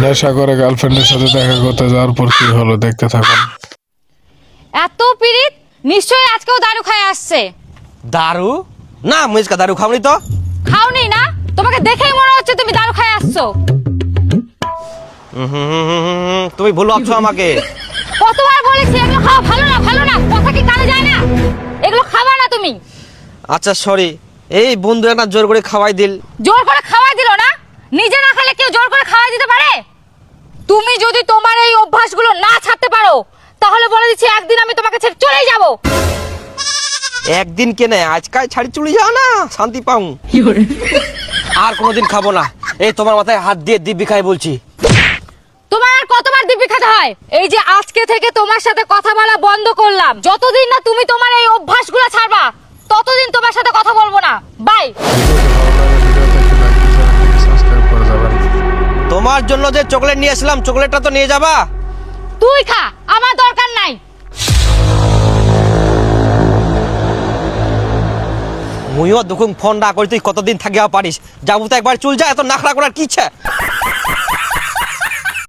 নেশা করে গার্লফ্রেন্ডের সাথে দেখা করতে যাওয়ার পর কি হলো দেখতে থাকুন। এত পিরিত নিশ্চয়ই আজকেও দারু খায় আসছে। দারু না, মুইজকা দারু খাওনি তো। খাওনি না? তোমাকে দেখেই মনে হচ্ছে তুমি দারু খায় আসছো। তুমি ভুল ভাবছো আমাকে। কতবার বলেছি এগুলো খাওয়া ভালো না, ভালো না, কথা কি কানে যায় না? এগুলো খাবা না তুমি। আচ্ছা সরি, এই বন্ধু একটা জোর করে খাওয়াই দিল। জোর করে খাওয়াই দিল না? নিজে না খেলে কেউ জোর করে খাওয়াই দিতে পারে? তুমি যদি তোমার এই অভ্যাসগুলো না ছাড়তে পারো তাহলে বলে দিচ্ছি একদিন আমি তোমাকে ছেড়ে চলেই যাব। একদিন কেনে আজকাল ছাড়ি চলে যাও না, শান্তি পাও। আর কোনোদিন খাবো না। এই তোমার মাথায় হাত দিয়ে দিব্যি খাই বলছি। তোমার আর কতবার দিব্যি খেতে হয়? এই যে আজকে থেকে তোমার সাথে কথা বলা বন্ধ করলাম, যতদিন না তুমি তোমার এই অভ্যাসগুলো ছাড়বা ততদিন তোমার সাথে কথা বলবো না। বাই। সাবস্ক্রাইব করে যাবেন। তোমার জন্য যে চকলেট নিয়ে আসলাম, চকলেটটা তো নিয়ে যাবা। তুই খা, আমার দরকার নাই। মুইও দুকুং ফোন না করি, তুই কতদিন থাকিয়া পারিস? যাবো তো একবার চুল যা, এত নাখড়া করার কি ইচ্ছা?